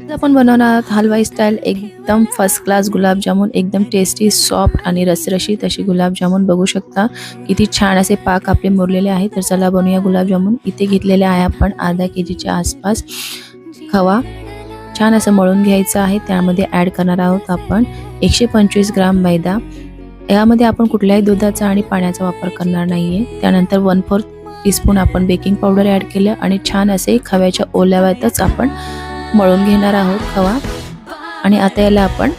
आज आपण बनवणार आहोत हलवाई स्टाईल एकदम फर्स्ट क्लास गुलाबजामुन, एकदम टेस्टी सॉफ्ट आणि रसरशीत अशी गुलाबजामुन बघू शकता. किती छान असे पाक आपले मुरलेले आहेत. तर चला बनवूया गुलाबजामुन. इथे घेतलेले आहे आपण अर्धा केजीच्या आसपास खवा. छान असं मळून घ्यायचं आहे. त्यामध्ये ॲड करणार आहोत आपण 125 ग्राम मैदा. यामध्ये आपण कुठल्याही दुधाचा आणि पाण्याचा वापर करणार नाहीये. त्यानंतर 1/4 टीस्पून आपण बेकिंग पावडर ॲड केलं आणि छान असे खव्याच्या ओल्याव्यातच आपण मळून घेणार आहोत खवा. आणि आता याला आपण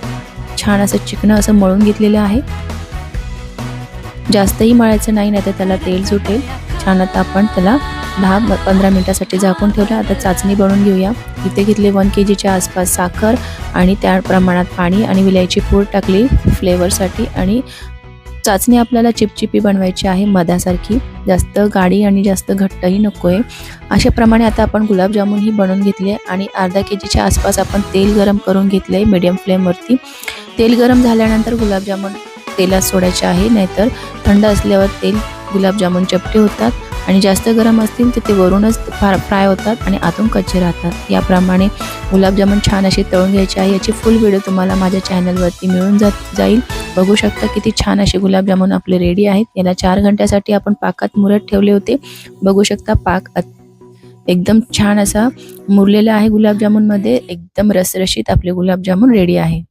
छान असं चिकनं असं मळून घेतलेलं आहे. जास्तही मळायचं नाही, नाहीतर त्याला तेल सुटेल. छान आता आपण त्याला 10-15 मिनिटासाठी झाकून ठेवलं. आता चाचणी बनवून घेऊया. इथे घेतले 1 केजीच्या आसपास साखर आणि त्या प्रमाणात पाणी आणि विलायची पूड टाकली फ्लेवरसाठी. आणि चाचणी आपल्याला चिपचिपी बनवायची आहे, मधासारखी. जास्त गाढी आणि जास्त घट्टही नको आहे. अशाप्रमाणे आता आपण गुलाबजामुनही बनवून घेतले आणि अर्धा केजीच्या आसपास आपण तेल गरम करून घेतले मीडियम फ्लेमवरती. तेल गरम झाल्यानंतर गुलाबजामुन तेलात सोडायचे आहे, नाहीतर थंड असल्यावर तेल गुलाबजामुन चपटे होतात आणि जास्त गरम असतील तर ते वरूनच फ्राय होतात आणि आतून कच्चे राहतात. याप्रमाणे गुलाबजामुन छान असे तळून घ्यायचे आहे. याची फुल व्हिडिओ तुम्हाला माझ्या चॅनलवरती मिळून जाईल. बघू शकता किती छान असे गुलाबजामुन आपले रेडी आहेत. याला 4 घंट्यासाठी आपण पाकात मुरत ठेवले होते. बघू शकता पाक एकदम छान असा मुरलेला आहे. गुलाबजामुनमध्ये एकदम रसरशीत आपले गुलाबजामुन रेडी आहे.